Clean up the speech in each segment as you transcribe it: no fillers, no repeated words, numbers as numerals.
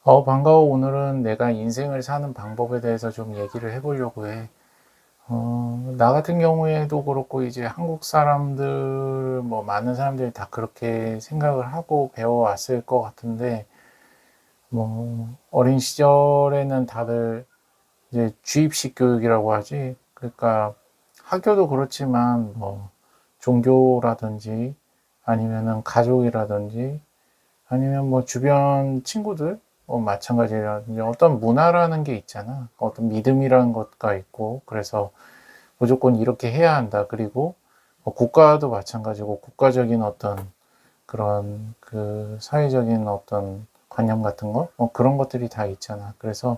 반가워. 오늘은 내가 인생을 사는 방법에 대해서 좀 얘기를 해보려고 해. 나 같은 경우에도 그렇고, 이제 한국 사람들, 뭐, 많은 사람들이 다 그렇게 생각을 하고 배워왔을 것 같은데, 뭐, 어린 시절에는 다들 이제 주입식 교육이라고 하지. 그러니까 학교도 그렇지만, 뭐, 종교라든지, 아니면은 가족이라든지, 아니면 뭐 주변 친구들 마찬가지라든지 어떤 문화라는 게 있잖아. 어떤 믿음이라는 것가 있고 그래서 무조건 이렇게 해야 한다. 그리고 국가도 마찬가지고 국가적인 어떤 그런 그 사회적인 어떤 관념 같은 거 그런 것들이 다 있잖아. 그래서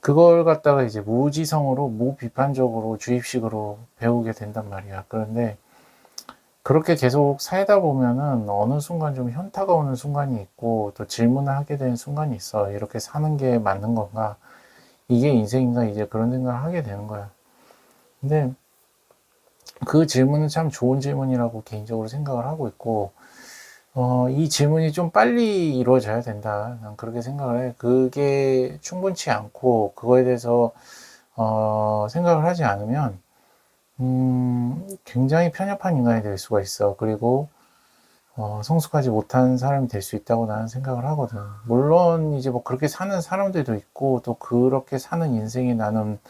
그걸 갖다가 이제 무지성으로 무비판적으로 주입식으로 배우게 된단 말이야. 그런데 그렇게 계속 살다 보면은 어느 순간 좀 현타가 오는 순간이 있고 또 질문을 하게 되는 순간이 있어. 이렇게 사는 게 맞는 건가? 이게 인생인가? 이제 그런 생각을 하게 되는 거야. 근데 그 질문은 참 좋은 질문이라고 개인적으로 생각을 하고 있고, 이 질문이 좀 빨리 이루어져야 된다. 난 그렇게 생각을 해. 그게 충분치 않고 그거에 대해서 생각을 하지 않으면 굉장히 편협한 인간이 될 수가 있어. 그리고 성숙하지 못한 사람이 될 수 있다고 나는 생각을 하거든. 물론 이제 뭐 그렇게 사는 사람들도 있고 또 그렇게 사는 인생이 나는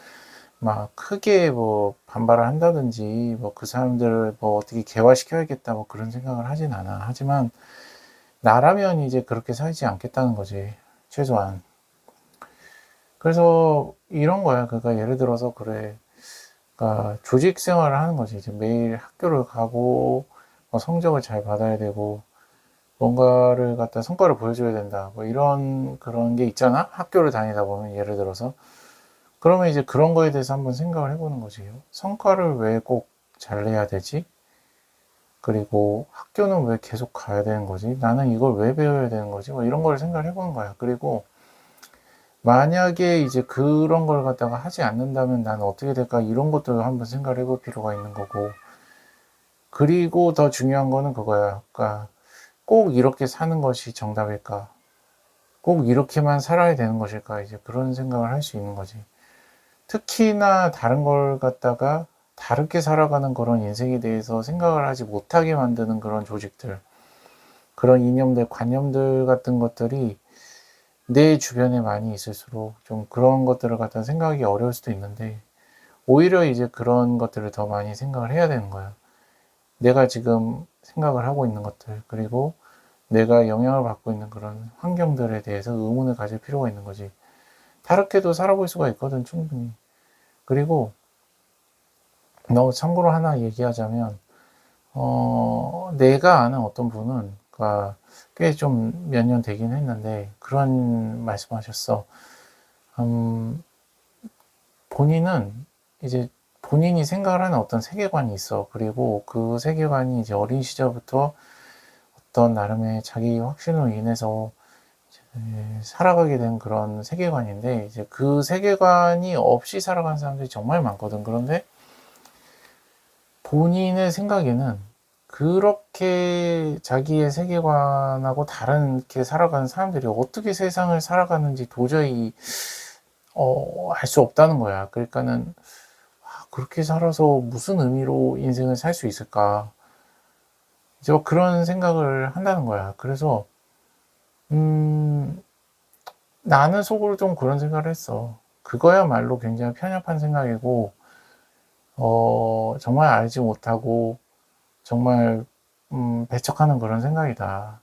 막 크게 뭐 반발을 한다든지 뭐 그 사람들을 뭐 어떻게 개화시켜야겠다 뭐 그런 생각을 하진 않아. 하지만 나라면 이제 그렇게 살지 않겠다는 거지. 최소한. 그래서 이런 거야. 그러니까 예를 들어서 그래. 그러니까 조직 생활을 하는 거지. 이제 매일 학교를 가고 성적을 잘 받아야 되고 뭔가를 갖다 성과를 보여줘야 된다. 뭐 이런 그런 게 있잖아. 학교를 다니다 보면 예를 들어서 그러면 이제 그런 거에 대해서 한번 생각을 해보는 거지. 성과를 왜 꼭 잘 내야 되지? 그리고 학교는 왜 계속 가야 되는 거지? 나는 이걸 왜 배워야 되는 거지? 뭐 이런 걸 생각을 해보는 거야. 그리고 만약에 이제 그런 걸 갖다가 하지 않는다면 나는 어떻게 될까? 이런 것들을 한번 생각을 해볼 필요가 있는 거고. 그리고 더 중요한 거는 그거야. 그러니까 꼭 이렇게 사는 것이 정답일까? 꼭 이렇게만 살아야 되는 것일까? 이제 그런 생각을 할 수 있는 거지. 특히나 다른 걸 갖다가 다르게 살아가는 그런 인생에 대해서 생각을 하지 못하게 만드는 그런 조직들, 그런 이념들, 관념들 같은 것들이 내 주변에 많이 있을수록 좀 그런 것들을 갖다 생각하기 어려울 수도 있는데, 오히려 이제 그런 것들을 더 많이 생각을 해야 되는 거야. 내가 지금 생각을 하고 있는 것들, 그리고 내가 영향을 받고 있는 그런 환경들에 대해서 의문을 가질 필요가 있는 거지. 다르게도 살아볼 수가 있거든, 충분히. 그리고 너 참고로 하나 얘기하자면, 내가 아는 어떤 분은, 그러니까 꽤 좀 몇 년 되긴 했는데, 그런 말씀하셨어. 음, 본인은 이제 본인이 생각을 하는 어떤 세계관이 있어. 그리고 그 세계관이 이제 어린 시절부터 어떤 나름의 자기 확신으로 인해서 살아가게 된 그런 세계관인데, 이제 그 세계관이 없이 살아가는 사람들이 정말 많거든. 그런데 본인의 생각에는 그렇게 자기의 세계관하고 다르게 살아가는 사람들이 어떻게 세상을 살아가는지 도저히 알 수 없다는 거야. 그러니까는 그렇게 살아서 무슨 의미로 인생을 살 수 있을까? 이제 그런 생각을 한다는 거야. 그래서 음, 나는 속으로 좀 그런 생각을 했어. 그거야말로 굉장히 편협한 생각이고 정말 알지 못하고 정말 배척하는 그런 생각이다.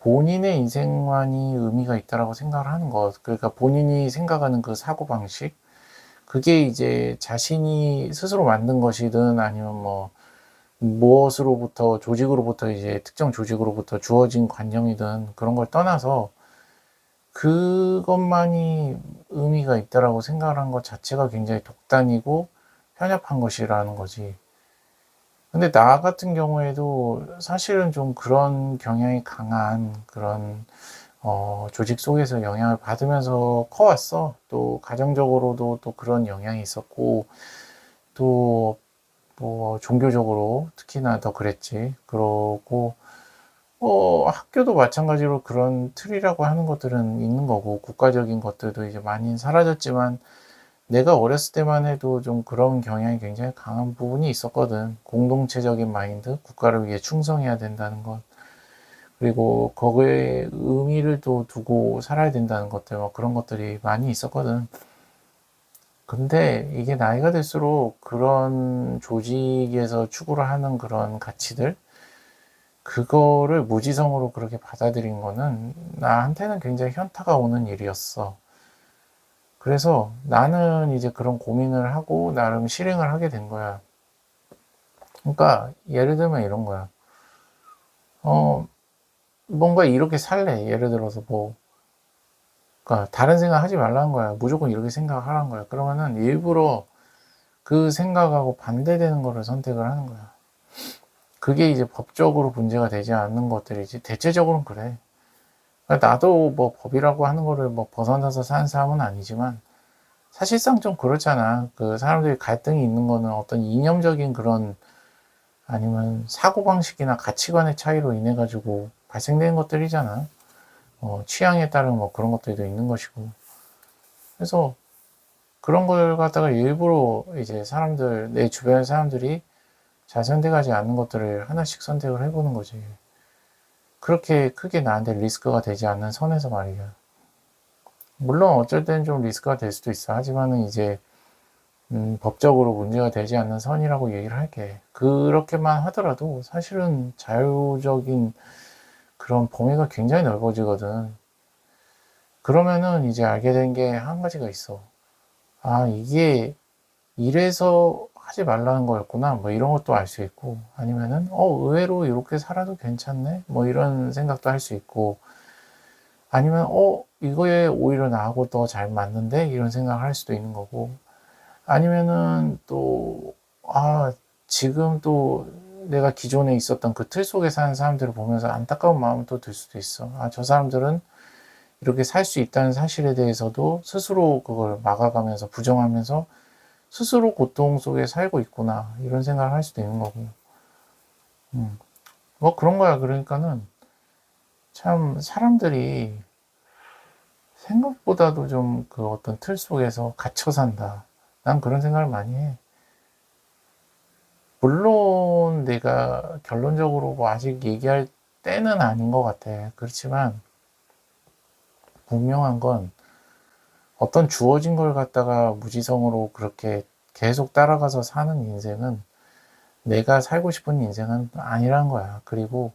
본인의 인생만이 의미가 있다라고 생각을 하는 것. 그러니까 본인이 생각하는 그 사고방식. 그게 이제 자신이 스스로 만든 것이든 아니면 뭐 무엇으로부터 조직으로부터 이제 특정 조직으로부터 주어진 관념이든 그런 걸 떠나서 그것만이 의미가 있다라고 생각을 한 것 자체가 굉장히 독단이고 편협한 것이라는 거지. 근데 나 같은 경우에도 사실은 좀 그런 경향이 강한 그런 조직 속에서 영향을 받으면서 커왔어. 또 가정적으로도 또 그런 영향이 있었고 또 뭐 종교적으로 특히나 더 그랬지. 그러고 학교도 마찬가지로 그런 틀이라고 하는 것들은 있는 거고, 국가적인 것들도 이제 많이 사라졌지만, 내가 어렸을 때만 해도 좀 그런 경향이 굉장히 강한 부분이 있었거든. 공동체적인 마인드, 국가를 위해 충성해야 된다는 것, 그리고 거기에 의미를 또 두고 살아야 된다는 것들, 뭐 그런 것들이 많이 있었거든. 근데 이게 나이가 들수록 그런 조직에서 추구를 하는 그런 가치들, 그거를 무지성으로 그렇게 받아들인 거는 나한테는 굉장히 현타가 오는 일이었어. 그래서 나는 이제 그런 고민을 하고 나름 실행을 하게 된 거야. 그러니까 예를 들면 이런 거야. 어, 뭔가 이렇게 살래. 예를 들어서 뭐, 그러니까 다른 생각 하지 말라는 거야. 무조건 이렇게 생각하라는 거야. 그러면은 일부러 그 생각하고 반대되는 거를 선택을 하는 거야. 그게 이제 법적으로 문제가 되지 않는 것들이지. 대체적으로는 그래. 그러니까 나도 뭐 법이라고 하는 거를 뭐 벗어나서 사는 사람은 아니지만 사실상 좀 그렇잖아. 그 사람들이 갈등이 있는 거는 어떤 이념적인 그런 아니면 사고방식이나 가치관의 차이로 인해 가지고 발생되는 것들이잖아. 취향에 따른 뭐 그런 것들도 있는 것이고. 그래서 그런 걸 갖다가 일부러 이제 사람들, 내 주변 사람들이 잘 선택하지 않는 것들을 하나씩 선택을 해보는 거지. 그렇게 크게 나한테 리스크가 되지 않는 선에서 말이야. 물론 어쩔 때는 좀 리스크가 될 수도 있어. 하지만은 이제 법적으로 문제가 되지 않는 선이라고 얘기를 할게. 그렇게만 하더라도 사실은 자유적인 그런 범위가 굉장히 넓어지거든. 그러면은 이제 알게 된 게 한 가지가 있어. 아, 이게 이래서 하지 말라는 거였구나. 뭐 이런 것도 알 수 있고, 아니면은, 의외로 이렇게 살아도 괜찮네? 뭐 이런 생각도 할 수 있고, 아니면, 이거에 오히려 나하고 더 잘 맞는데? 이런 생각을 할 수도 있는 거고, 아니면은 또, 지금 또 내가 기존에 있었던 그 틀 속에 사는 사람들을 보면서 안타까운 마음도 들 수도 있어. 저 사람들은 이렇게 살 수 있다는 사실에 대해서도 스스로 그걸 막아가면서 부정하면서 스스로 고통 속에 살고 있구나. 이런 생각을 할 수도 있는 거고. 음. 뭐 그런 거야. 그러니까는 참 사람들이 생각보다도 좀 그 어떤 틀 속에서 갇혀 산다. 난 그런 생각을 많이 해. 물론 내가 결론적으로 뭐 아직 얘기할 때는 아닌 것 같아. 그렇지만 분명한 건 어떤 주어진 걸 갖다가 무지성으로 그렇게 계속 따라가서 사는 인생은 내가 살고 싶은 인생은 아니란 거야. 그리고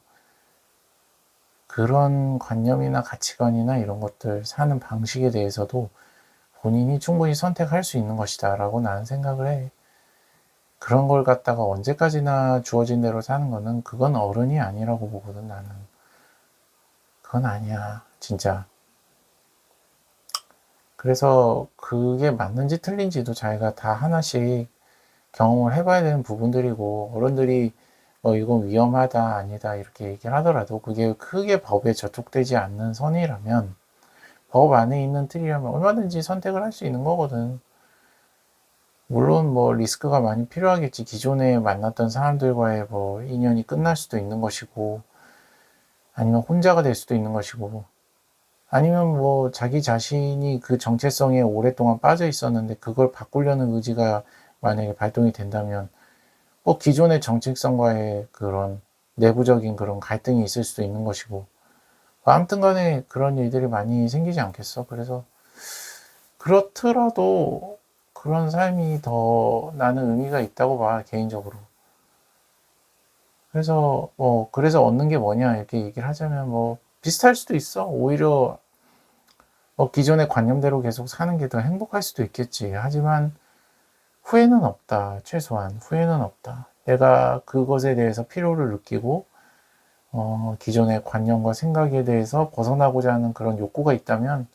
그런 관념이나 가치관이나 이런 것들 사는 방식에 대해서도 본인이 충분히 선택할 수 있는 것이다 라고 나는 생각을 해. 그런 걸 갖다가 언제까지나 주어진 대로 사는 거는 그건 어른이 아니라고 보거든 나는. 그건 아니야 진짜. 그래서 그게 맞는지 틀린지도 자기가 다 하나씩 경험을 해봐야 되는 부분들이고, 어른들이 이건 위험하다 아니다 이렇게 얘기를 하더라도 그게 크게 법에 저촉되지 않는 선이라면, 법 안에 있는 틀이라면 얼마든지 선택을 할 수 있는 거거든. 물론 뭐 리스크가 많이 필요하겠지. 기존에 만났던 사람들과의 뭐 인연이 끝날 수도 있는 것이고, 아니면 혼자가 될 수도 있는 것이고, 아니면 뭐 자기 자신이 그 정체성에 오랫동안 빠져 있었는데 그걸 바꾸려는 의지가 만약에 발동이 된다면 기존의 정체성과의 그런 내부적인 그런 갈등이 있을 수도 있는 것이고, 아무튼 간에 그런 일들이 많이 생기지 않겠어. 그래서 그렇더라도 그런 삶이 더 나는 의미가 있다고 봐, 개인적으로. 그래서 얻는 게 뭐냐 이렇게 얘기를 하자면 비슷할 수도 있어. 오히려 기존의 관념대로 계속 사는 게 더 행복할 수도 있겠지. 하지만 후회는 없다. 최소한 후회는 없다. 내가 그것에 대해서 필요를 느끼고 기존의 관념과 생각에 대해서 벗어나고자 하는 그런 욕구가 있다면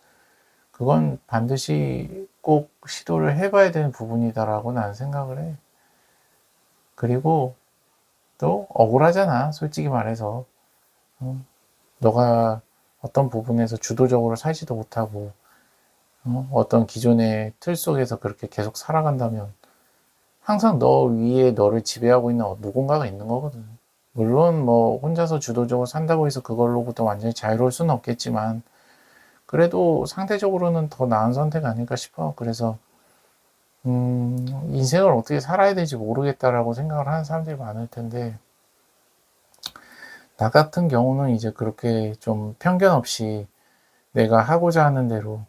그건 반드시 꼭 시도를 해봐야 되는 부분이다라고 나는 생각을 해. 그리고 또 억울하잖아. 솔직히 말해서. 너가 어떤 부분에서 주도적으로 살지도 못하고 어떤 기존의 틀 속에서 그렇게 계속 살아간다면 항상 너 위에 너를 지배하고 있는 누군가가 있는 거거든. 물론 뭐 혼자서 주도적으로 산다고 해서 그걸로부터 완전히 자유로울 수는 없겠지만 그래도 상대적으로는 더 나은 선택 아닐까 싶어. 그래서 인생을 어떻게 살아야 될지 모르겠다라고 생각을 하는 사람들이 많을 텐데 나 같은 경우는 이제 그렇게 좀 편견 없이 내가 하고자 하는 대로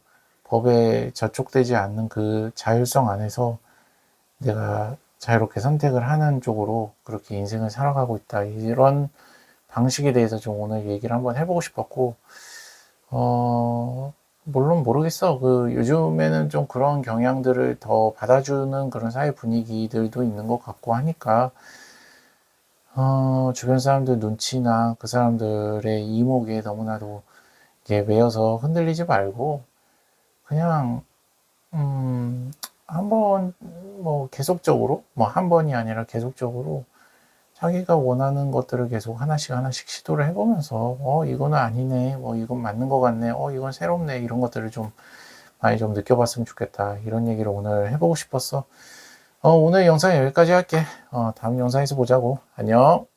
법에 저촉되지 않는 그 자율성 안에서 내가 자유롭게 선택을 하는 쪽으로 그렇게 인생을 살아가고 있다. 이런 방식에 대해서 좀 오늘 얘기를 한번 해보고 싶었고, 물론 모르겠어. 그 요즘에는 좀 그런 경향들을 더 받아주는 그런 사회 분위기들도 있는 것 같고 하니까, 주변 사람들 눈치나 그 사람들의 이목에 너무나도 이게 매여서 흔들리지 말고, 그냥, 한번, 뭐, 계속적으로, 뭐, 한 번이 아니라 계속적으로 자기가 원하는 것들을 계속 하나씩 하나씩 시도를 해보면서, 이거는 아니네, 뭐, 이건 맞는 것 같네, 이건 새롭네, 이런 것들을 좀 많이 좀 느껴봤으면 좋겠다. 이런 얘기를 오늘 해보고 싶었어. 오늘 영상 여기까지 할게. 다음 영상에서 보자고. 안녕.